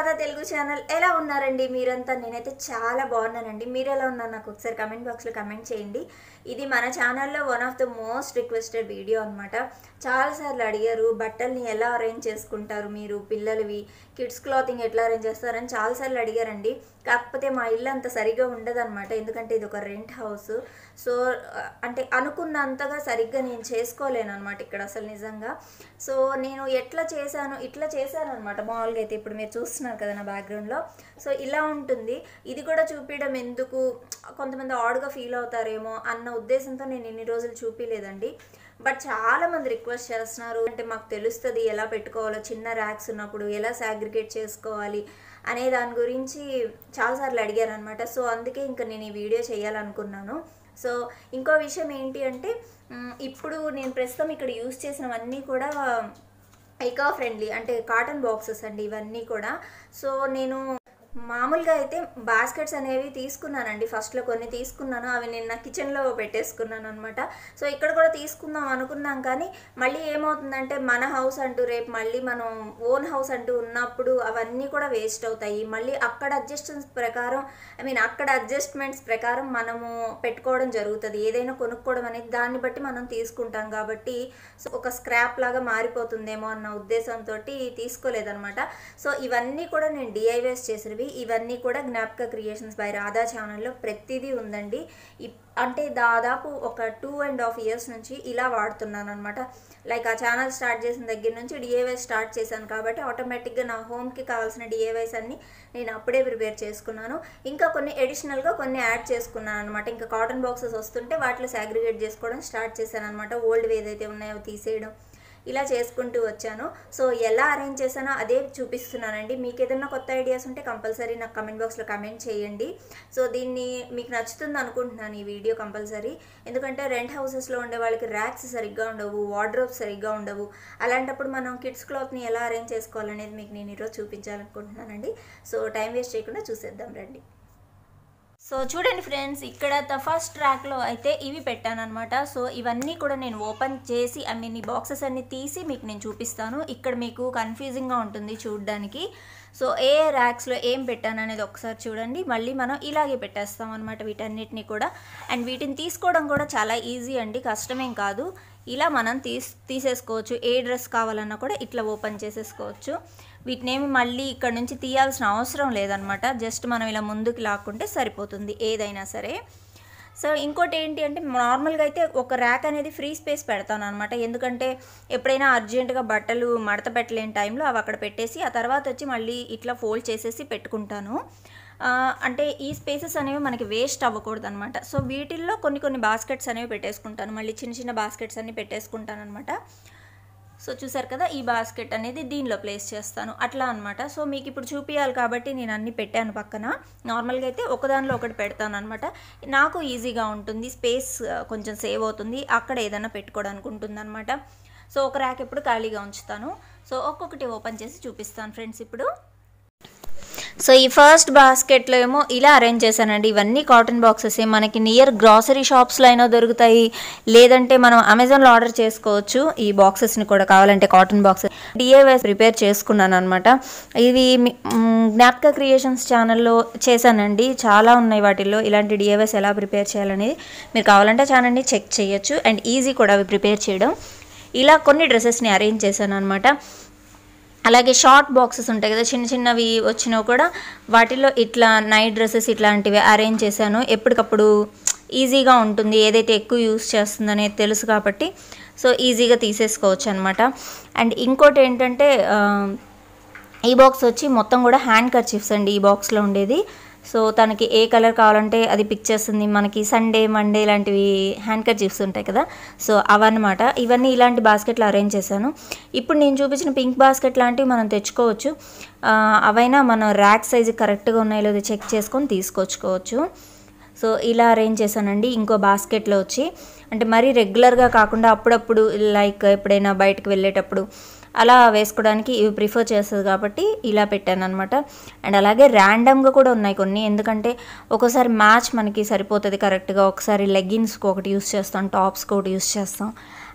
Radha Telugu channel ఎలా ఉన్నారండి మీరంతా? నేనైతే చాలా బాగున్నానండి. మీరు ఎలా ఉన్నారు నాకు ఒకసారి కమెంట్ బాక్స్లో కమెంట్ చేయండి. ఇది మన ఛానల్లో one of the most requested video అనమాట. చాలాసార్లు అడిగారు బట్టల్ని ఎలా అరేంజ్ చేసుకుంటారు మీరు, పిల్లలవి కిడ్స్ క్లాతింగ్ ఎట్లా అరేంజ్ చేస్తారని చాలాసార్లు అడిగారండి. కాకపోతే మా ఇల్లు అంత సరిగ్గా ఉండదన్నమాట, ఎందుకంటే ఇది ఒక రెంట్ హౌస్. సో అంటే అనుకున్నంతగా సరిగ్గా నేను చేసుకోలేను అనమాట ఇక్కడ అసలు నిజంగా. సో నేను ఇట్లా చేశాను అనమాట. మామూలుగా అయితే ఇప్పుడు మీరు చూస్తున్నారు కదా నా బ్యాక్గ్రౌండ్లో. సో ఇలా ఉంటుంది. ఇది కూడా చూపించడం ఎందుకు, కొంతమంది ఆడ్గా ఫీల్ అవుతారేమో అన్న ఉద్దేశంతో నేను ఇన్ని రోజులు చూపించలేదండి. బట్ చాలామంది రిక్వెస్ట్ చేస్తున్నారు, అంటే మాకు తెలుస్తుంది ఎలా పెట్టుకోవాలో, చిన్న ర్యాక్స్ ఉన్నప్పుడు ఎలా సాగ్రిగేట్ చేసుకోవాలి అనే దాని గురించి చాలాసార్లు అడిగారు అనమాట. సో అందుకే ఇంకా నేను ఈ వీడియో చేయాలనుకున్నాను. సో ఇంకో విషయం ఏంటి అంటే, ఇప్పుడు నేను ప్రస్తుతం ఇక్కడ యూస్ చేసినవన్నీ కూడా ఎకో ఫ్రెండ్లీ, అంటే కాటన్ బాక్సెస్ అండి ఇవన్నీ కూడా. సో నేను మామూలుగా అయితే బాస్కెట్స్ అనేవి తీసుకున్నానండి. ఫస్ట్లో కొన్ని తీసుకున్నాను, అవి నేను నా కిచెన్లో పెట్టేసుకున్నాను అనమాట. సో ఇక్కడ కూడా తీసుకుందాం అనుకున్నాం, కానీ మళ్ళీ ఏమవుతుందంటే మన హౌస్ అంటూ రేపు మళ్ళీ మనం ఓన్ హౌస్ అంటూ ఉన్నప్పుడు అవన్నీ కూడా వేస్ట్ అవుతాయి. మళ్ళీ అక్కడ అడ్జస్ట్మెంట్స్ ప్రకారం మనము పెట్టుకోవడం జరుగుతుంది. ఏదైనా కొనుక్కోవడం అనేది దాన్ని బట్టి మనం తీసుకుంటాం కాబట్టి ఒక స్క్రాప్ లాగా మారిపోతుందేమో అన్న ఉద్దేశంతో తీసుకోలేదన్నమాట. సో ఇవన్నీ కూడా నేను డిఐవైస్ చేసినవి. ఇవన్నీ కూడా జ్ఞాపక క్రియేషన్స్ బై రాధా ఛానల్లో ప్రతిదీ ఉందండి. అంటే దాదాపు ఒక 2.5 years నుంచి ఇలా వాడుతున్నాను అనమాట. లైక్ ఆ ఛానల్ స్టార్ట్ చేసిన దగ్గర నుంచి డిఐవైస్ స్టార్ట్ చేశాను కాబట్టి ఆటోమేటిక్గా నా హోమ్కి కావాల్సిన డిఐవైస్ అన్ని నేను అప్పుడే ప్రిపేర్ చేసుకున్నాను. ఇంకా కొన్ని ఎడిషనల్గా కొన్ని యాడ్ చేసుకున్నాను అనమాట. ఇంకా కాటన్ బాక్సెస్ వస్తుంటే వాటిలో సాగ్రిగేట్ చేసుకోవడం స్టార్ట్ చేశాను అనమాట. ఓల్డ్ ఏదైతే ఉన్నాయో తీసేయడం, ఇలా చేసుకుంటూ వచ్చాను. సో ఎలా అరేంజ్ చేశానో అదే చూపిస్తున్నానండి. మీకు ఏదైనా కొత్త ఐడియాస్ ఉంటే కంపల్సరీ నాకు కమెంట్ బాక్స్లో కమెంట్ చేయండి. సో దీన్ని మీకు నచ్చుతుంది అనుకుంటున్నాను ఈ వీడియో కంపల్సరీ. ఎందుకంటే రెంట్ హౌసెస్లో ఉండే వాళ్ళకి ర్యాక్స్ సరిగ్గా ఉండవు, వార్డ్రోబ్స్ సరిగ్గా ఉండవు. అలాంటప్పుడు మనం కిడ్స్ క్లాత్ని ఎలా అరేంజ్ చేసుకోవాలనేది మీకు నేను ఈరోజు చూపించాలనుకుంటున్నానండి. సో టైం వేస్ట్ చేయకుండా చూసేద్దాం రండి. సో చూడండి ఫ్రెండ్స్, ఇక్కడ ఫస్ట్ ర్యాక్లో అయితే ఇవి పెట్టాను అనమాట. సో ఇవన్నీ కూడా నేను ఓపెన్ చేసి ఈ బాక్సెస్ అన్ని తీసి మీకు నేను చూపిస్తాను. ఇక్కడ మీకు కన్ఫ్యూజింగ్గా ఉంటుంది చూడడానికి. సో ఏ ర్యాక్స్లో ఏం పెట్టాను అనేది ఒకసారి చూడండి. మళ్ళీ మనం ఇలాగే పెట్టేస్తాం అనమాట వీటన్నిటిని కూడా. అండ్ వీటిని తీసుకోవడం కూడా చాలా ఈజీ అండి, కష్టమేం కాదు. ఇలా మనం తీసేసుకోవచ్చు. ఏ డ్రెస్ కావాలన్నా కూడా ఇట్లా ఓపెన్ చేసేసుకోవచ్చు. వీటినేమి మళ్ళీ ఇక్కడ నుంచి తీయాల్సిన అవసరం లేదనమాట. జస్ట్ మనం ఇలా ముందుకు లాక్కుంటే సరిపోతుంది ఏదైనా సరే. సో ఇంకోటి ఏంటి అంటే, నార్మల్గా అయితే ఒక ర్యాక్ అనేది ఫ్రీ స్పేస్ పెడతాను అనమాట. ఎందుకంటే ఎప్పుడైనా అర్జెంటుగా బట్టలు మడత పెట్టలేని టైంలో అవి అక్కడ పెట్టేసి ఆ తర్వాత వచ్చి మళ్ళీ ఇట్లా ఫోల్డ్ చేసేసి పెట్టుకుంటాను. అంటే ఈ స్పేసెస్ అనేవి మనకి వేస్ట్ అవ్వకూడదు అనమాట. సో వీటిల్లో కొన్ని బాస్కెట్స్ అనేవి పెట్టేసుకుంటాను, మళ్ళీ చిన్న బాస్కెట్స్ అన్ని పెట్టేసుకుంటాను అనమాట. సో చూసారు కదా, ఈ బాస్కెట్ అనేది దీనిలో ప్లేస్ చేస్తాను అట్లా అనమాట. సో మీకు ఇప్పుడు చూపించాలి కాబట్టి నేను అన్నీ పెట్టాను పక్కన. నార్మల్గా అయితే ఒకదానిలో ఒకటి పెడతాను అనమాట. నాకు ఈజీగా ఉంటుంది, స్పేస్ కొంచెం సేవ్ అవుతుంది, అక్కడ ఏదైనా పెట్టుకోవడానికి ఉంటుంది అనమాట. సో ఒక ర్యాక్ ఎప్పుడు ఖాళీగా ఉంచుతాను. సో ఒక్కొక్కటి ఓపెన్ చేసి చూపిస్తాను ఫ్రెండ్స్ ఇప్పుడు. సో ఈ ఫస్ట్ బాస్కెట్లో ఏమో ఇలా అరేంజ్ చేశానండి. ఇవన్నీ కాటన్ బాక్సెస్, మనకి నియర్ గ్రాసరీ షాప్స్లో అయినా దొరుకుతాయి, లేదంటే మనం అమెజాన్లో ఆర్డర్ చేసుకోవచ్చు ఈ బాక్సెస్ని కూడా కావాలంటే. కాటన్ బాక్సెస్ డిఐవైస్ ప్రిపేర్ చేసుకున్నాను అనమాట. ఇవి జ్ఞాపక క్రియేషన్స్ ఛానల్లో చేశానండి. చాలా ఉన్నాయి వాటిల్లో ఇలాంటి డిఐవైస్ ఎలా ప్రిపేర్ చేయాలనేది. మీరు కావాలంటే ఛానల్ని చెక్ చేయొచ్చు. అండ్ ఈజీ కూడా అవి ప్రిపేర్ చేయడం. ఇలా కొన్ని డ్రెస్సెస్ని అరేంజ్ చేశాను అనమాట. అలాగే షార్ట్ బాక్సెస్ ఉంటాయి కదా, చిన్నవి వచ్చినవి కూడా వాటిల్లో ఇట్లా నైట్ డ్రెస్సెస్ ఇట్లాంటివి అరేంజ్ చేశాను. ఎప్పటికప్పుడు ఈజీగా ఉంటుంది, ఏదైతే ఎక్కువ యూస్ చేస్తుందనేది తెలుసు కాబట్టి సో ఈజీగా తీసేసుకోవచ్చు అనమాట. అండ్ ఇంకోటి ఏంటంటే, ఈ బాక్స్ వచ్చి మొత్తం కూడా హ్యాండ్ కర్చీఫ్స్ అండి ఈ బాక్స్లో ఉండేది. సో తనకి ఏ కలర్ కావాలంటే అది పిక్ చేస్తుంది. మనకి సండే మండే ఇలాంటివి హ్యాండ్ కర్చీఫ్స్ ఉంటాయి కదా, సో అవన్నమాట. ఇవన్నీ ఇలాంటి బాస్కెట్లు అరేంజ్ చేశాను. ఇప్పుడు నేను చూపించిన పింక్ బాస్కెట్ లాంటివి మనం తెచ్చుకోవచ్చు. అవైనా మన ర్యాక్ సైజు కరెక్ట్గా ఉన్నాయో లేదో చెక్ చేసుకొని తీసుకొచ్చుకోవచ్చు. సో ఇలా అరేంజ్ చేశానండి. ఇంకో బాస్కెట్లో వచ్చి, అంటే మరీ రెగ్యులర్గా కాకుండా అప్పుడప్పుడు, లైక్ ఎప్పుడైనా బయటకు వెళ్ళేటప్పుడు అలా వేసుకోవడానికి ఇవి ప్రిఫర్ చేస్తుంది కాబట్టి ఇలా పెట్టాను అనమాట. అండ్ అలాగే ర్యాండమ్గా కూడా ఉన్నాయి కొన్ని, ఎందుకంటే ఒక్కోసారి మ్యాచ్ మనకి సరిపోతుంది కరెక్ట్గా, ఒకసారి లెగ్గిన్స్కి ఒకటి యూస్ చేస్తాం, టాప్స్కి ఒకటి యూస్ చేస్తాం,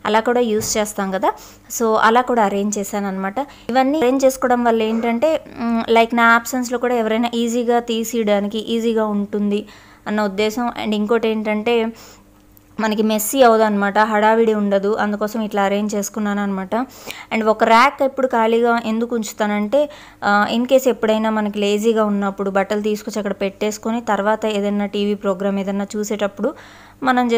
అలా కూడా యూస్ చేస్తాం కదా. సో అలా కూడా అరేంజ్ చేశాను అనమాట. ఇవన్నీ అరేంజ్ చేసుకోవడం వల్ల ఏంటంటే లైక్ నా యాబ్సెన్స్లో కూడా ఎవరైనా ఈజీగా తీసేయడానికి ఈజీగా ఉంటుంది అన్న ఉద్దేశం. అండ్ ఇంకోటి ఏంటంటే మనకి మెస్సీ అవ్వదు అనమాట, హడావిడి ఉండదు, అందుకోసం ఇట్లా అరేంజ్ చేసుకున్నాను అనమాట. అండ్ ఒక ర్యాక్ ఎప్పుడు ఖాళీగా ఎందుకు ఉంచుతానంటే ఇన్ కేస్ ఎప్పుడైనా మనకి లేజీగా ఉన్నప్పుడు బట్టలు తీసుకొచ్చి అక్కడ పెట్టేసుకొని తర్వాత ఏదైనా టీవీ ప్రోగ్రామ్ ఏదైనా చూసేటప్పుడు మనం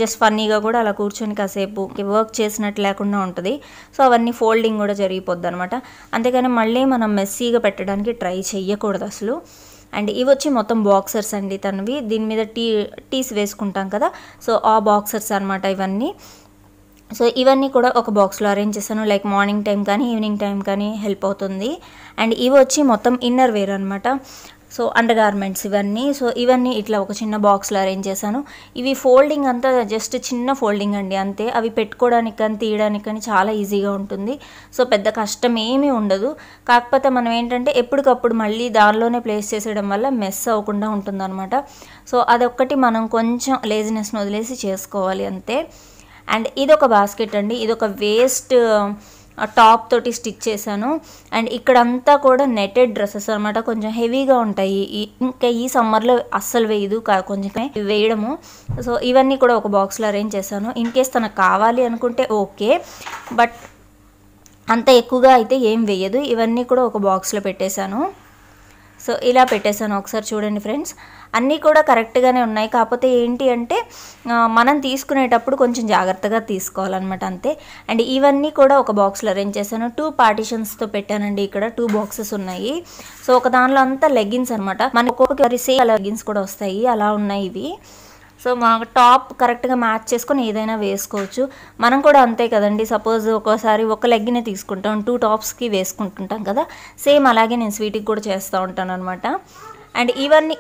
జస్ట్ ఫన్నీగా కూడా అలా కూర్చొని కాసేపు వర్క్ చేసినట్టు లేకుండా ఉంటుంది. సో అవన్నీ ఫోల్డింగ్ కూడా జరిగిపోద్ది అనమాట. అంతేగాని మళ్ళీ మనం మెస్సీగా పెట్టడానికి ట్రై చెయ్యకూడదు అసలు. అండ్ ఇవి వచ్చి మొత్తం బాక్సర్స్ అండి తనవి, దీని మీద టీస్ వేసుకుంటాం కదా, సో ఆ బాక్సర్స్ అనమాట ఇవన్నీ. సో ఇవన్నీ కూడా ఒక బాక్స్లో అరేంజ్ చేశాను, లైక్ మార్నింగ్ టైం కానీ ఈవినింగ్ టైం కానీ హెల్ప్ అవుతుంది. అండ్ ఇవి వచ్చి మొత్తం ఇన్నర్ వేర్ అనమాట, సో అండర్ గార్మెంట్స్ ఇవన్నీ. సో ఇవన్నీ ఇట్లా ఒక చిన్న బాక్స్లో అరేంజ్ చేశాను. ఇవి ఫోల్డింగ్ అంతా జస్ట్ చిన్న ఫోల్డింగ్ అండి అంతే, అవి పెట్టుకోవడానికి కానీ తీయడానికి కానీ చాలా ఈజీగా ఉంటుంది. సో పెద్ద కష్టం ఏమీ ఉండదు. కాకపోతే మనం ఏంటంటే ఎప్పటికప్పుడు మళ్ళీ దానిలోనే ప్లేస్ చేసేయడం వల్ల మెస్ అవ్వకుండా ఉంటుందన్నమాట. సో అదొక్కటి మనం కొంచెం లేజినెస్ని వదిలేసి చేసుకోవాలి అంతే. అండ్ ఇదొక బాస్కెట్ అండి, ఇదొక వేస్ట్ టాప్ తోటి స్టిచ్ చేశాను. అండ్ ఇక్కడంతా కూడా నెటెడ్ డ్రెస్సెస్ అనమాట, కొంచెం హెవీగా ఉంటాయి. ఇంకా ఈ సమ్మర్లో అస్సలు వేయదు, కొంచెం వేయడము. సో ఇవన్నీ కూడా ఒక బాక్స్లో అరేంజ్ చేశాను. ఇన్ కేస్ తనకు కావాలి అనుకుంటే ఓకే, బట్ అంత ఎక్కువగా అయితే ఏం వేయదు. ఇవన్నీ కూడా ఒక బాక్స్లో పెట్టేశాను. సో ఇలా పెట్టేశాను, ఒకసారి చూడండి ఫ్రెండ్స్, అన్నీ కూడా కరెక్ట్గానే ఉన్నాయి. కాకపోతే ఏంటి అంటే మనం తీసుకునేటప్పుడు కొంచెం జాగ్రత్తగా తీసుకోవాలన్నమాట అంతే. అండ్ ఇవన్నీ కూడా ఒక బాక్స్లో అరేంజ్ చేశాను. 2 పార్టిషన్స్తో పెట్టానండి, ఇక్కడ 2 బాక్సెస్ ఉన్నాయి. సో ఒక దానిలో అంతా లెగ్గిన్స్ అనమాట, మనకు ఒక్కొక్కరి సేమ్ లెగ్గిన్స్ కూడా వస్తాయి, అలా ఉన్నాయి ఇవి. సో మా టాప్ కరెక్ట్గా మ్యాచ్ చేసుకొని ఏదైనా వేసుకోవచ్చు. మనం కూడా అంతే కదండి, సపోజ్ ఒక్కోసారి ఒక లెగ్గినే తీసుకుంటాం, 2 టాప్స్కి వేసుకుంటుంటాం కదా, సేమ్ అలాగే నేను స్వీట్కి కూడా చేస్తూ ఉంటాను అనమాట. అండ్ ఇవన్నీ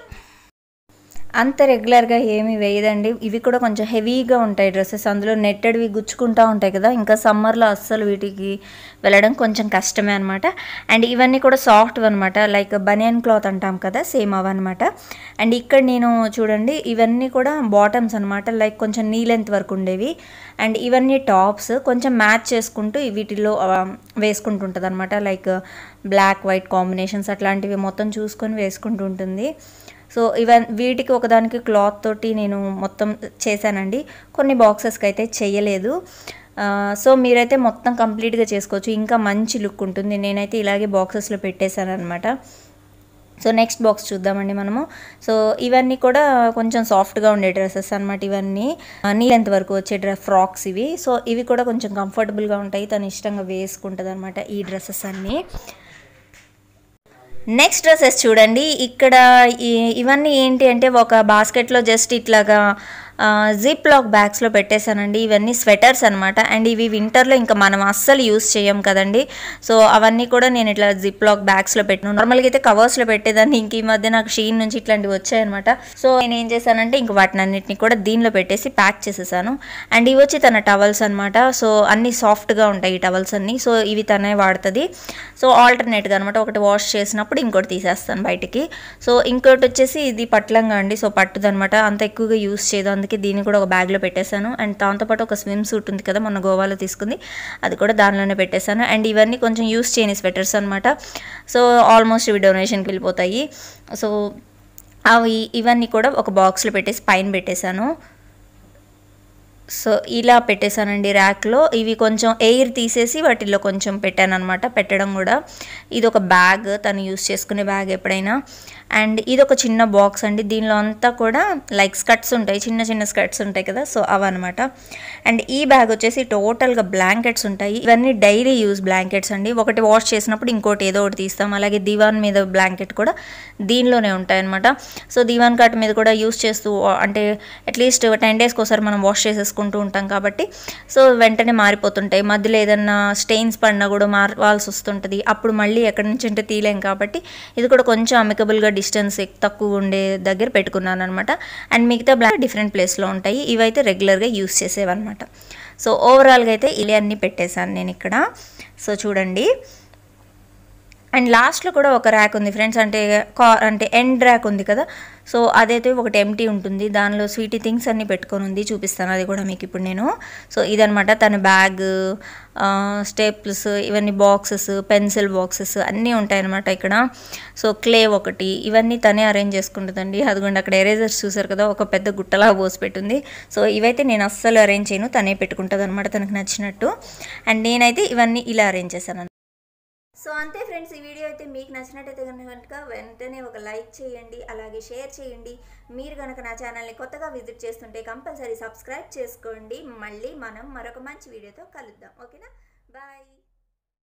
అంత రెగ్యులర్గా ఏమీ వేయదండి, ఇవి కూడా కొంచెం హెవీగా ఉంటాయి డ్రెస్సెస్, అందులో నెట్టెడ్వి గుచ్చుకుంటూ ఉంటాయి కదా, ఇంకా సమ్మర్లో అస్సలు వీటికి వెళ్ళడం కొంచెం కష్టమే అనమాట. అండ్ ఇవన్నీ కూడా సాఫ్ట్ అనమాట, లైక్ బనియన్ క్లాత్ అంటాం కదా, సేమ్ అవన్నమాట. అండ్ ఇక్కడ నేను చూడండి ఇవన్నీ కూడా బాటమ్స్ అనమాట, లైక్ కొంచెం నీ లెంత్ వరకు ఉండేవి. అండ్ ఇవన్నీ టాప్స్ కొంచెం మ్యాచ్ చేసుకుంటూ వీటిలో వేసుకుంటుంటుంది అనమాట, లైక్ బ్లాక్ వైట్ కాంబినేషన్స్ అట్లాంటివి మొత్తం చూసుకొని వేసుకుంటూ ఉంటుంది. సో వీటికి ఒకదానికి క్లాత్ తోటి నేను మొత్తం చేశానండి, కొన్ని బాక్సెస్కి అయితే చేయలేదు. సో మీరైతే మొత్తం కంప్లీట్గా చేసుకోవచ్చు, ఇంకా మంచి లుక్ ఉంటుంది. నేనైతే ఇలాగే బాక్సెస్లో పెట్టేశాను అనమాట. సో నెక్స్ట్ బాక్స్ చూద్దామండి మనము. సో ఇవన్నీ కూడా కొంచెం సాఫ్ట్గా ఉండే డ్రెస్సెస్ అనమాట, ఇవన్నీ నీ లెంత్ వరకు వచ్చే ఫ్రాక్స్ ఇవి. సో ఇవి కూడా కొంచెం కంఫర్టబుల్గా ఉంటాయి, తను ఇష్టంగా వేసుకుంటుంది అనమాట ఈ డ్రెస్సెస్ అన్నీ. నెక్స్ట్ డ్రెస్సెస్ చూడండి, ఇక్కడ ఇవన్నీ ఏంటి అంటే ఒక బాస్కెట్లో జస్ట్ ఇట్లాగా జిప్ లాక్ బ్యాగ్స్లో పెట్టేశానండి. ఇవన్నీ స్వెటర్స్ అనమాట. అండ్ ఇవి వింటర్లో ఇంకా మనం అస్సలు యూస్ చేయం కదండి, సో అవన్నీ కూడా నేను ఇట్లా జిప్ లాక్ బ్యాగ్స్లో పెట్టాను. నార్మల్గా అయితే కవర్స్లో పెట్టేదాన్ని, ఇంక ఈ మధ్య నాకు షీన్ నుంచి ఇట్లాంటివి వచ్చాయన్నమాట. సో నేను ఏం చేశానంటే ఇంక వాటిని అన్నింటినీ కూడా దీనిలో పెట్టేసి ప్యాక్ చేసేసాను. అండ్ ఇవి వచ్చి తన టవల్స్ అనమాట, సో అన్నీ సాఫ్ట్గా ఉంటాయి ఈ టవల్స్ అన్నీ. సో ఇవి తనే వాడుతుంది. సో ఆల్టర్నేట్గా అనమాట, ఒకటి వాష్ చేసినప్పుడు ఇంకోటి తీసేస్తాను బయటికి. సో ఇంకోటి వచ్చేసి ఇది పట్లంగా అండి, సో పట్టుదనమాట, అంత ఎక్కువగా యూస్ చేయదు, అందుకే దీన్ని కూడా ఒక బ్యాగ్లో పెట్టేశాను. అండ్ దాంతోపాటు ఒక స్విమ్ సూట్ ఉంది కదా మొన్న గోవాలో తీసుకుంది, అది కూడా దానిలోనే పెట్టేశాను. అండ్ ఇవన్నీ కొంచెం యూస్ చేయని స్వెటర్స్ అనమాట, సో ఆల్మోస్ట్ ఇవి డొనేషన్కి వెళ్ళిపోతాయి. సో ఇవన్నీ కూడా ఒక బాక్స్లో పెట్టేసి పైన పెట్టేశాను. సో ఇలా పెట్టేశానండి ర్యాక్లో. ఇవి కొంచెం ఎయిర్ తీసేసి వాటిల్లో కొంచెం పెట్టాను అనమాట, పెట్టడం కూడా. ఇది ఒక బ్యాగ్, తను యూస్ చేసుకునే బ్యాగ్ ఎప్పుడైనా. అండ్ ఇది ఒక చిన్న బాక్స్ అండి, దీనిలో అంతా కూడా లైక్ స్కర్ట్స్ ఉంటాయి, చిన్న చిన్న స్కర్ట్స్ ఉంటాయి కదా, సో అవన్నమాట. అండ్ ఈ బ్యాగ్ వచ్చేసి టోటల్గా బ్లాంకెట్స్ ఉంటాయి, ఇవన్నీ డైలీ యూజ్ బ్లాంకెట్స్ అండి. ఒకటి వాష్ చేసినప్పుడు ఇంకోటి ఏదో ఒకటి తీస్తాం. అలాగే దివాన్ మీద బ్లాంకెట్ కూడా దీనిలోనే ఉంటాయి అనమాట. సో దివాన్ కాట్ మీద కూడా యూస్ చేస్తూ, అంటే అట్లీస్ట్ 10 డేస్కి ఒకసారి మనం వాష్ చేసేసుకుంటూ ఉంటాం కాబట్టి సో వెంటనే మారిపోతుంటాయి. మధ్యలో ఏదన్నా స్టెయిన్స్ పడినా కూడా మారవాల్సి వస్తుంటుంది, అప్పుడు మళ్ళీ ఎక్కడి నుంచి అంటే తీలేం కాబట్టి ఇది కూడా కొంచెం అమికబుల్గా డిస్టెన్స్ తక్కువ ఉండే దగ్గర పెట్టుకున్నాను అనమాట. అండ్ మిగతా బ్లాంకెట్ డిఫరెంట్ ప్లేస్లో ఉంటాయి, ఇవైతే రెగ్యులర్గా యూస్ చేసేవన్నమాట. సో ఓవరాల్గా అయితే ఇలా అన్నీ పెట్టేశాను నేను ఇక్కడ. సో చూడండి. అండ్ లాస్ట్లో కూడా ఒక ర్యాక్ ఉంది ఫ్రెండ్స్, అంటే ఎండ్ ర్యాక్ ఉంది కదా, సో అదైతే ఒకటి ఎంటీ ఉంటుంది, దానిలో స్వీటీ థింగ్స్ అన్నీ పెట్టుకొని ఉంది, చూపిస్తాను అది కూడా మీకు ఇప్పుడు నేను. సో ఇదనమాట తన బ్యాగ్, స్టేప్ల్స్, ఇవన్నీ బాక్సెస్, పెన్సిల్ బాక్సెస్ అన్నీ ఉంటాయన్నమాట ఇక్కడ. సో క్లే ఒకటి, ఇవన్నీ తనే అరేంజ్ చేసుకుంటుందండి. అదిగోండి అక్కడ ఎరేజర్స్ చూసారు కదా, ఒక పెద్ద గుట్టలా పోసి పెట్టింది. సో ఇవైతే నేను అస్సలు అరేంజ్ చేయను, తనే పెట్టుకుంటుంది అనమాట తనకు నచ్చినట్టు. అండ్ నేనైతే ఇవన్నీ ఇలా అరేంజ్ చేశాను. సో అంతే ఫ్రెండ్స్, ఈ వీడియో అయితే మీకు నచ్చినట్టయితే కనుక వెంటనే ఒక లైక్ చేయండి, అలాగే షేర్ చేయండి. మీరు కనుక నా ఛానల్ని కొత్తగా విజిట్ చేస్తుంటే కంపల్సరీ సబ్స్క్రైబ్ చేసుకోండి. మళ్ళీ మనం మరొక మంచి వీడియోతో కలుద్దాం, ఓకేనా?